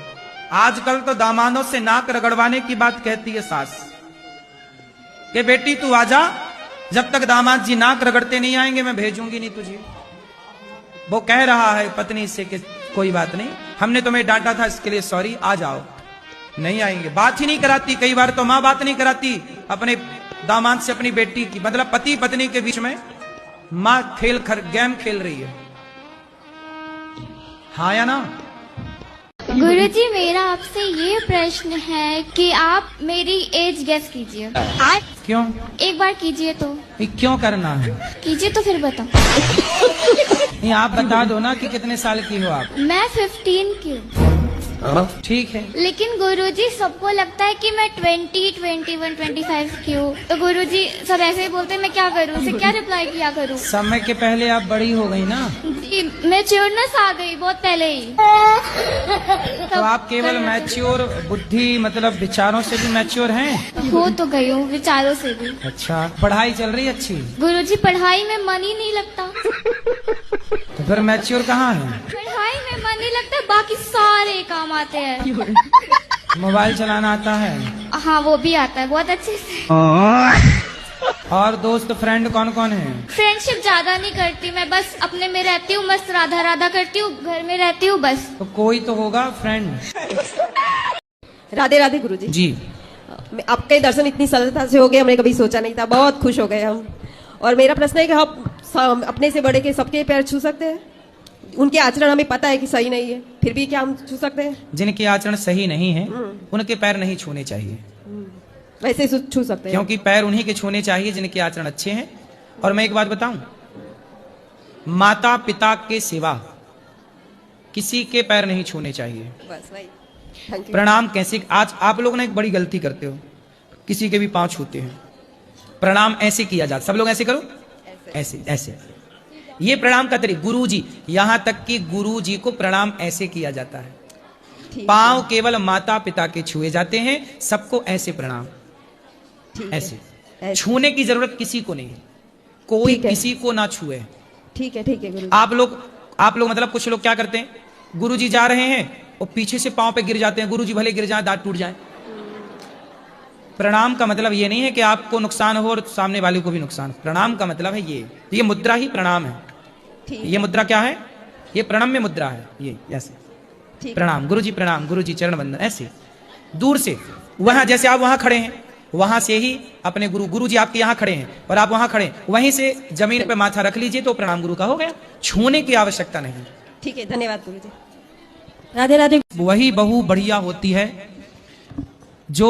आजकल तो दामादों से नाक रगड़वाने की बात कहती है सास कि बेटी तू आजा, जब तक दामाद जी नाक रगड़ते नहीं आएंगे मैं भेजूंगी नहीं तुझे। वो कह रहा है पत्नी से कि कोई बात नहीं, हमने तुम्हें डांटा था इसके लिए सॉरी, आ जाओ। नहीं आएंगे, बात ही नहीं कराती। कई बार तो मां बात नहीं कराती अपने दामाद से अपनी बेटी की, मतलब पति पत्नी के बीच में मां गेम खेल रही है। हाँ या ना? गुरुजी मेरा आपसे ये प्रश्न है कि आप मेरी एज गेस कीजिए। क्यों? एक बार कीजिए तो। क्यों करना है? कीजिए तो फिर बताओ। नहीं, आप बता दो ना कि कितने साल की हो आप। मैं 15 की हूँ। ठीक है, लेकिन गुरुजी सबको लगता है कि मैं 20, 21, 25 की हूँ। तो गुरुजी सब ऐसे ही बोलते हैं, मैं क्या करूँ? उसे क्या रिप्लाई किया करूँ? समय के पहले आप बड़ी हो गई ना। जी, मैच्योरनेस आ गई बहुत पहले ही। तो आप केवल मैच्योर बुद्धि मतलब विचारों से भी मैच्योर हैं? हो तो गई हूँ विचारों से भी। अच्छा, पढ़ाई चल रही अच्छी? गुरुजी पढ़ाई में मन ही नहीं लगता। तो फिर मैच्योर कहाँ है? पढ़ाई में मन नहीं लगता, बाकी सारे काम आते हैं। मोबाइल चलाना आता है? हाँ वो भी आता है बहुत अच्छे से। और दोस्त फ्रेंड कौन कौन है? फ्रेंडशिप ज्यादा नहीं करती मैं, बस अपने में रहती हूँ, मस्त राधा राधा करती हूँ, घर में रहती हूँ बस। तो कोई तो होगा फ्रेंड। राधे राधे गुरुजी। जी, आपके दर्शन इतनी सरलता से हो गए, हमने कभी सोचा नहीं था, बहुत खुश हो गए हम। और मेरा प्रश्न है कि हम अपने से बड़े के सबके पैर छू सकते हैं? उनके आचरण हमें पता है कि सही नहीं है, फिर भी क्या हम छू सकते हैं? जिनके आचरण सही नहीं है उनके पैर नहीं छूने चाहिए। वैसे छू सकते हैं, क्योंकि पैर उन्हीं के छूने चाहिए जिनके आचरण अच्छे हैं। और मैं एक बात बताऊं, माता पिता के सिवा किसी के पैर नहीं छूने चाहिए। बस वही। प्रणाम कैसे? आज आप लोग ना एक बड़ी गलती करते हो, किसी के भी पांव छूते हैं। प्रणाम ऐसे किया जाता, सब लोग ऐसे करो, ऐसे ऐसे। ये प्रणाम का तरीका। गुरु जी, यहां तक कि गुरु जी को प्रणाम ऐसे किया जाता है। पांव केवल माता पिता के छुए जाते हैं, सबको ऐसे प्रणाम, ऐसे। छूने की जरूरत किसी को नहीं, कोई किसी को ना छुए। ठीक है ठीक है गुरु। आप लोग मतलब कुछ लोग क्या करते हैं, गुरु जी जा रहे हैं और पीछे से पांव पे गिर जाते हैं। गुरु जी भले गिर जाए, दांत टूट जाए। प्रणाम का मतलब ये नहीं है कि आपको नुकसान हो और सामने वाले को भी नुकसान। प्रणाम का मतलब है ये मुद्रा ही प्रणाम है। ये मुद्रा क्या है? ये प्रणम्य मुद्रा है। ये ऐसे प्रणाम, गुरु जी प्रणाम, गुरु जी चरण वंदन, ऐसे दूर से। वहां जैसे आप वहां खड़े हैं, वहां से ही अपने गुरु जी आपके यहाँ खड़े हैं और आप वहां खड़े, वहीं से जमीन पे माथा रख लीजिए तो प्रणाम गुरु का हो गया। छूने की आवश्यकता नहीं। ठीक है, धन्यवाद गुरु जी। राधे राधे। वही बहू बढ़िया होती है जो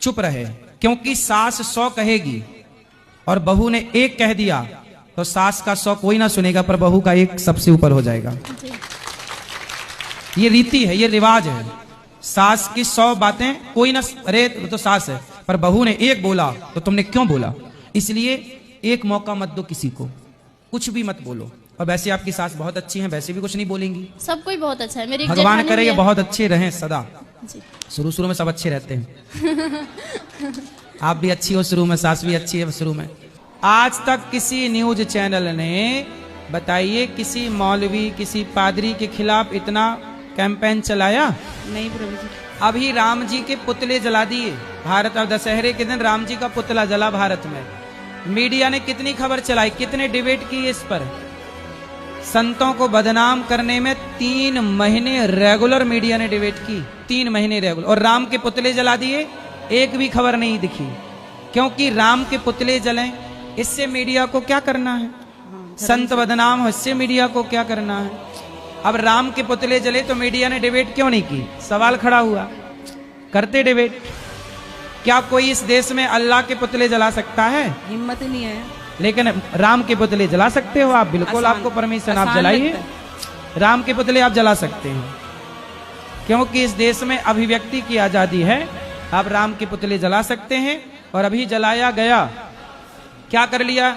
चुप रहे, क्योंकि सास 100 कहेगी और बहू ने 1 कह दिया तो सास का 100 कोई ना सुनेगा, पर बहू का 1 सबसे ऊपर हो जाएगा। ये रीति है, ये रिवाज है। सास की 100 बातें कोई ना, अरे तो सास है, पर बहू ने 1 बोला तो तुमने क्यों बोला? इसलिए 1 मौका मत दो किसी को, कुछ भी मत बोलो। और वैसे आपकी सास बहुत अच्छी हैं, वैसे भी कुछ नहीं बोलेंगी। सब कोई बहुत अच्छा है। मेरी भगवान करे ये बहुत अच्छे रहें सदा। शुरू में सब अच्छे रहते हैं। आप भी अच्छी हो शुरू में, सास भी अच्छी है शुरू में। आज तक किसी न्यूज चैनल ने बताइए किसी मौलवी किसी पादरी के खिलाफ इतना कैंपेन चलाया? नहीं प्रभु जी। अभी राम जी के पुतले जला दिए भारत। अब दशहरे के दिन राम जी का पुतला जला भारत में। मीडिया ने कितनी खबर चलाई, कितने डिबेट की इस पर। संतों को बदनाम करने में 3 महीने रेगुलर मीडिया ने डिबेट की, 3 महीने रेगुलर। और राम के पुतले जला दिए, एक भी खबर नहीं दिखी, क्योंकि राम के पुतले जलें इससे मीडिया को क्या करना है, संत बदनाम हो इससे मीडिया को क्या करना है। अब राम के पुतले जले तो मीडिया ने डिबेट क्यों नहीं की, सवाल खड़ा हुआ। करते डिबेट। क्या कोई इस देश में अल्लाह के पुतले जला सकता है? हिम्मत ही नहीं है। लेकिन राम के पुतले जला सकते हो आप, बिल्कुल आपको परमिशन, आप जलाइए, राम के पुतले आप जला सकते हैं, क्योंकि इस देश में अभिव्यक्ति की आजादी है। आप राम के पुतले जला सकते हैं। और अभी जलाया गया, क्या कर लिया,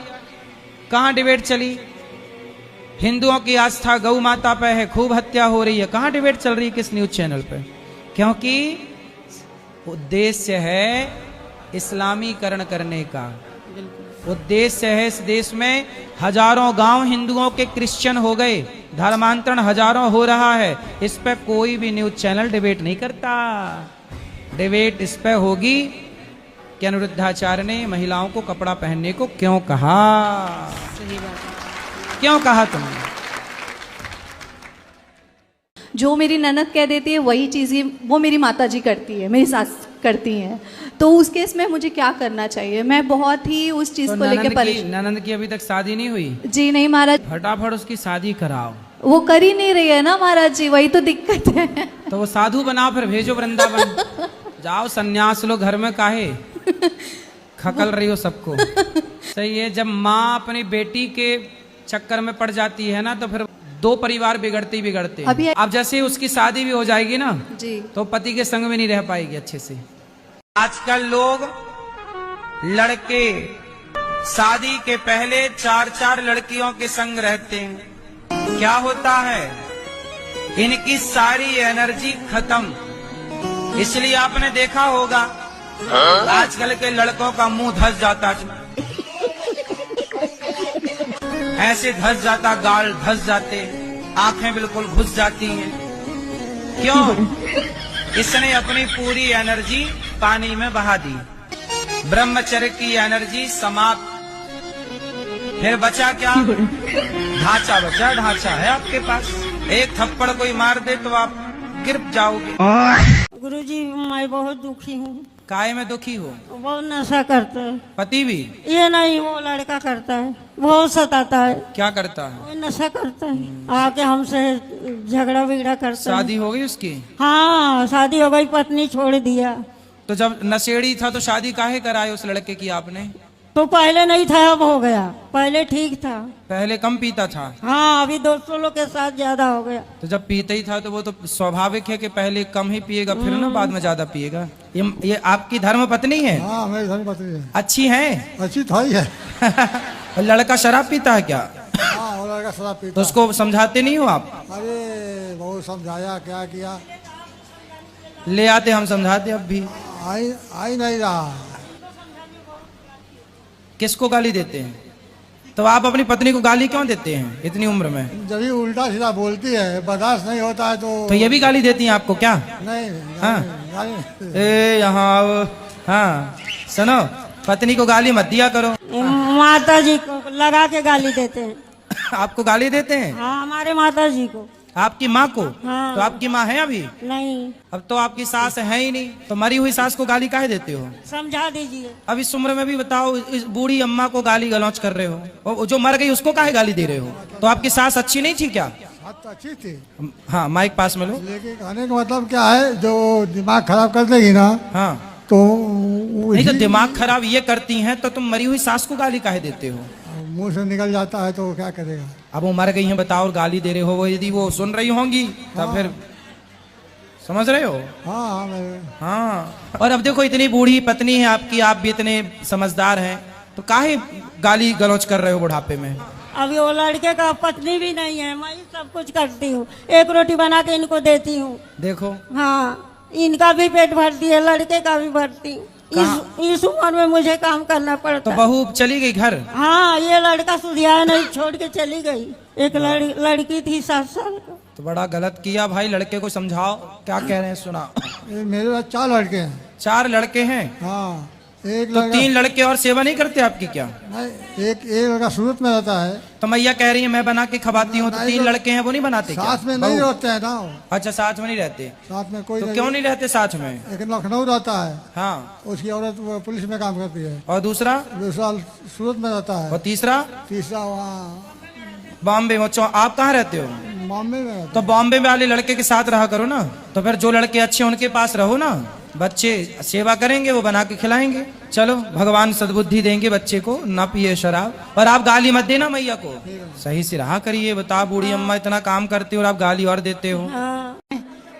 कहां डिबेट चली, हिंदुओं की आस्था गौ माता पे है, खूब हत्या हो रही है, कहां डिबेट चल रही है, किस न्यूज चैनल पे? क्योंकि उद्देश्य है इस्लामीकरण करने का, उद्देश्य है इस देश में हजारों गांव हिंदुओं के क्रिश्चियन हो गए, धर्मांतरण हजारों हो रहा है, इस पे कोई भी न्यूज चैनल डिबेट नहीं करता। डिबेट इस पे होगी कि अनिरुद्धाचार्य ने महिलाओं को कपड़ा पहनने को क्यों कहा, सही बात है। क्यों कहा तुमने? जो मेरी ननद कह देती है वही चीज़ें वो मेरी माताजी करती है, मेरी सास करती हैं, तो उस केस में मुझे क्या करना चाहिए? मैं बहुत ही उस चीज को लेकर परेशान। ननद की अभी तक शादी नहीं हुई? जी नहीं महाराज। फटाफट उसकी शादी कराओ। वो कर ही नहीं रही है ना महाराज जी, वही तो दिक्कत है। तो वो साधु बनाओ, फिर भेजो वृंदावन। जाओ सन्यास लो, घर में काहे खकल रही हो सबको। सही है, जब माँ अपनी बेटी के चक्कर में पड़ जाती है ना, तो फिर 2 परिवार बिगड़ते ही बिगड़ते हैं। अब जैसे उसकी शादी भी हो जाएगी ना जी, तो पति के संग में नहीं रह पाएगी अच्छे से। आजकल लोग लड़के शादी के पहले 4-4 लड़कियों के संग रहते हैं। क्या होता है, इनकी सारी एनर्जी खत्म। इसलिए आपने देखा होगा आजकल के लड़कों का मुंह धस जाता, ऐसे धस जाता, गाल धस जाते, आंखें बिल्कुल घुस जाती हैं। क्यों? इसने अपनी पूरी एनर्जी पानी में बहा दी, ब्रह्मचर्य की एनर्जी समाप्त। फिर बचा क्या? ढांचा बचा, ढांचा है आपके पास। एक थप्पड़ कोई मार दे तो आप गिर जाओगे। गुरुजी मैं बहुत दुखी हूँ। काय में दुखी हो? बहुत नशा करता है। पति भी? ये नहीं, वो लड़का करता है, बहुत सताता है। क्या करता है? वो नशा करता है, आके हमसे झगड़ा बिगड़ा करता है। शादी हो गई उसकी? हाँ शादी हो गई, पत्नी छोड़ दिया। तो जब नशेड़ी था तो शादी काहे कराई उस लड़के की आपने? तो पहले नहीं था, अब हो गया। पहले ठीक था, पहले कम पीता था। हाँ अभी दोस्तों लोग के साथ ज्यादा हो गया। तो जब पीता ही था तो वो तो स्वाभाविक है कि पहले कम ही पिएगा, फिर ना बाद में ज्यादा पिएगा। ये आपकी धर्म पत्नी है? हाँ मेरी धर्म पत्नी है। अच्छी है? अच्छी तो ही है। लड़का शराब पीता है क्या? हाँ वो लड़का शराब पीता। तो उसको समझाते नहीं हो आप? अरे बहुत समझाया, क्या किया। ले आते, हम समझाते, अब भी आई नहीं रहा। किसको गाली देते हैं? तो आप अपनी पत्नी को गाली क्यों देते हैं इतनी उम्र में? जब उल्टा सीधा बोलती है, बर्दाश्त नहीं होता है तो ये भी गाली देती हैं आपको क्या? नहीं। हाँ ए यहाँ, हाँ सुनो, पत्नी को गाली मत दिया करो। माता जी को लगा के गाली देते हैं। आपको गाली देते हैं? हाँ हमारे माता जी को। आपकी माँ को? हाँ। तो आपकी माँ है अभी? नहीं। अब तो आपकी सास है ही नहीं, तो मरी हुई सास को गाली काहे देते हो? समझा दीजिए। अब इस उम्र में भी बताओ, इस बूढ़ी अम्मा को गाली गलौच कर रहे हो, और जो मर गई उसको काहे गाली दे रहे हो? तो आपकी सास अच्छी नहीं थी क्या? तो अच्छी थी। हाँ माइक पास में लो। लेकिन कहने का मतलब क्या है, जो दिमाग खराब कर देगी ना, हाँ तो नहीं, तो दिमाग खराब ये करती हैं तो तुम मरी हुई सास को गाली काहे देते हो? मुंह से निकल जाता है तो क्या करेगा। अब वो मर गई हैं बताओ, और गाली दे रहे हो, वो यदि वो सुन रही होंगी तब फिर समझ रहे हो? हाँ हाँ। और अब देखो इतनी बूढ़ी पत्नी है आपकी, आप भी इतने समझदार हैं, तो काहे गाली गलौच कर रहे हो बुढ़ापे में? अभी वो लड़के का पत्नी भी नहीं है, मैं सब कुछ करती हूँ, एक रोटी बना के इनको देती हूँ। देखो हाँ इनका भी पेट भरती है, लड़के का भी भरती हूँ। इस उम्र में मुझे काम करना पड़ता। तो बहू चली गई घर? हाँ ये लड़का सुधिया नहीं, छोड़ के चली गई। एक लड़की थी 7 साल का। तो बड़ा गलत किया भाई, लड़के को समझाओ। क्या कह रहे हैं सुना? मेरे 4 लड़के हैं। 4 लड़के हैं? हाँ। एक तो लड़का 3 लड़के और सेवा नहीं करते आपकी क्या? नहीं, एक लड़का सूरत में रहता है। तो मैया कह रही है मैं बना के खवाती हूँ, तो 3 लड़के हैं वो नहीं बनाते क्या? साथ में नहीं रहते हैं ना। अच्छा, साथ में नहीं रहते। साथ में कोई तो क्यों नहीं रहते साथ में? एक लखनऊ रहता है। हाँ, उसकी औरत वो पुलिस में काम करती है। और दूसरा सूरत में रहता है। और तीसरा वहाँ बॉम्बे में। आप कहाँ रहते हो? बॉम्बे में। तो बॉम्बे वाले लड़के के साथ रहा करो ना। तो फिर जो लड़के अच्छे उनके पास रहो ना, बच्चे सेवा करेंगे, वो बना के खिलाएंगे। चलो, भगवान सद्बुद्धि देंगे बच्चे को, ना पिए शराब। और आप गाली मत देना मैया को, सही से रहा करिए। बताओ, बूढ़ी अम्मा इतना काम करते हो और आप गाली और देते हो।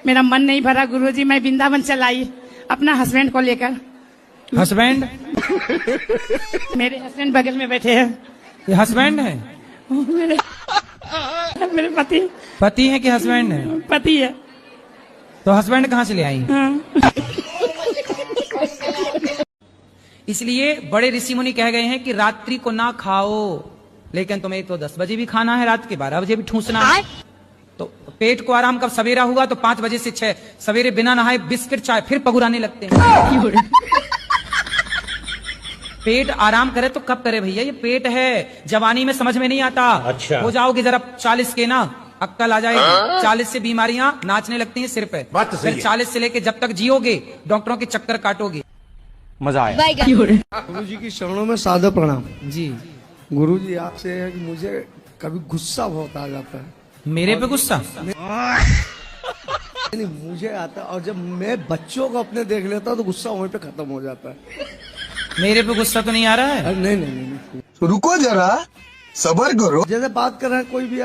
मेरा मन नहीं भरा गुरुजी, मैं वृंदावन चलाई अपना हस्बैंड को लेकर। हस्बैंड? मेरे हस्बैंड बगल में बैठे हैं। ये हस्बैंड है? मेरे पति है कि हस्बैंड है? पति है। तो हस्बैंड कहाँ से ले आई? इसलिए बड़े ऋषि मुनि कह गए हैं कि रात्रि को ना खाओ, लेकिन तुम्हें तो 10 बजे भी खाना है, रात के 12 बजे भी ठूसना है। तो पेट को आराम कब सवेरा हुआ? तो 5 बजे से 6। सवेरे बिना नहाए बिस्किट चाय फिर पगुराने लगते हैं। पेट आराम करे तो कब करे भैया? ये पेट है, जवानी में समझ में नहीं आता। अच्छा, हो जाओगे जरा 40 के ना, अक्कल आ जाएगी। 40 से बीमारियां नाचने लगती हैं सिर पे। फिर 40 से लेके जब तक जियोगे डॉक्टरों के चक्कर काटोगे। मजा आया। गुरु जी की शरणों में सादर प्रणाम। जी गुरु जी, आपसे है कि मुझे कभी गुस्सा बहुत आ जाता है। मेरे पे गुस्सा? नहीं, मुझे आता है, और जब मैं बच्चों को अपने देख लेता हूँ तो गुस्सा वहीं पे खत्म हो जाता है। मेरे पे गुस्सा तो नहीं आ रहा है? नहीं। रुको जरा, सबर करो। जैसे बात कर रहे हैं, कोई भी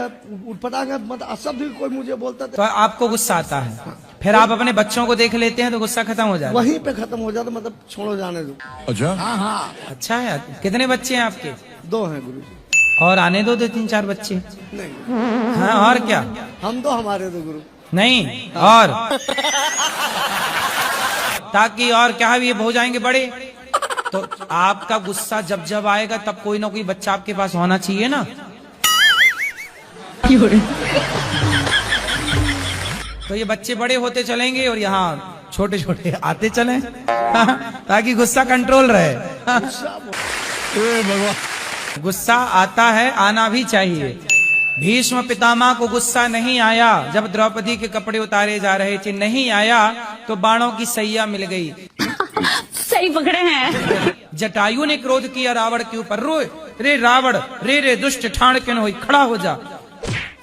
उठपटांग मत शब्द भी कोई मुझे बोलता तो आपको गुस्सा आता है, फिर आप अपने बच्चों को देख लेते हैं तो गुस्सा खत्म हो जाता है। वहीं पे खत्म हो जाता, मतलब छोड़ो जाने दो। अच्छा, हाँ। अच्छा है। कितने बच्चे हैं आपके? 2 हैं गुरु जी। और आने दो 2-3-4 बच्चे। नहीं। हाँ, और क्या? हम 2 हमारे 2 गुरु। नहीं, और ताकि और क्या है, ये हो जाएंगे बड़े। तो आपका गुस्सा जब जब आएगा तब कोई ना कोई बच्चा आपके पास होना चाहिए ना। तो ये बच्चे बड़े होते चलेंगे और यहाँ छोटे छोटे आते चले ताकि गुस्सा कंट्रोल रहे। गुस्सा आता है, आना भी चाहिए। भीष्म पितामह को गुस्सा नहीं आया जब द्रौपदी के कपड़े उतारे जा रहे थे, नहीं आया तो बाणों की सैया मिल गई। सही पकड़े हैं। जटायु ने क्रोध किया रावण के ऊपर, रो रे रावण, रे दुष्ट ठाण के होई, खड़ा हो जा।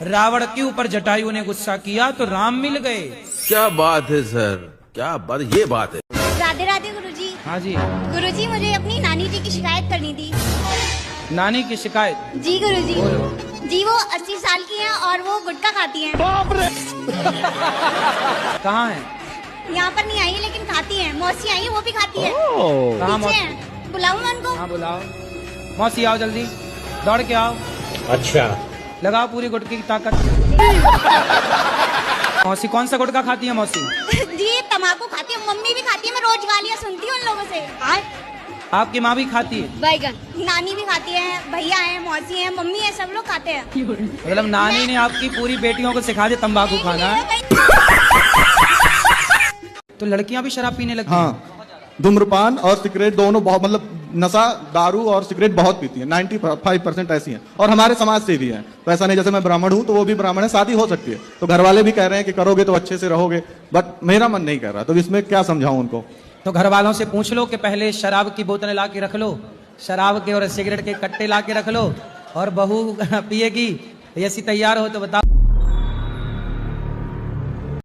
रावण के ऊपर जटायु ने गुस्सा किया तो राम मिल गए। क्या बात है सर, क्या बात, ये बात है। राधे राधे गुरुजी। हाँ जी गुरुजी, मुझे अपनी नानी जी की शिकायत करनी थी। नानी की शिकायत? जी गुरुजी। जी, वो 80 साल की हैं और वो गुटखा खाती हैं। कहाँ है? यहाँ पर नहीं आई है लेकिन खाती हैं। मौसी आई है, वो भी खाती है। कहाँ पीछे हैं। बुलाऊं मैं उनको? हाँ बुलाओ। मौसी आओ जल्दी, दौड़ के आओ। अच्छा, लगाओ पूरी गुटके की ताकत। मौसी कौन सा गुटखा खाती है मौसी? जी, तम्बाकू खाती है, मम्मी भी खाती है। मैं रोज गालियाँ सुनती हूँ उन लोगों से। आपकी माँ भी खाती है? बैगन। नानी भी खाती है, भैया है, मौसी है, मम्मी है, सब लोग खाते हैं। मतलब नानी ने आपकी पूरी बेटियों को सिखा दिया तंबाकू खाना है। तो लड़कियां भी शराब पीने लगती हैं? हाँ, धूम्रपान और सिगरेट दोनों बहुत, मतलब नशा, दारू और सिगरेट बहुत पीती हैं। 95% ऐसी हैं और हमारे समाज से भी हैं। तो ऐसा नहीं, जैसे मैं ब्राह्मण हूँ तो वो भी ब्राह्मण है, शादी हो सकती है। तो घर वाले भी कह रहे हैं कि करोगे तो अच्छे से रहोगे, बट मेरा मन नहीं कर रहा। तो इसमें क्या समझाऊं उनको? तो घर वालों से पूछ लो कि पहले शराब की बोतलें ला के रख लो, शराब के और सिगरेट के कट्टे ला के रख लो, और बहू पिएगी, ऐसी तैयार हो तो बताओ।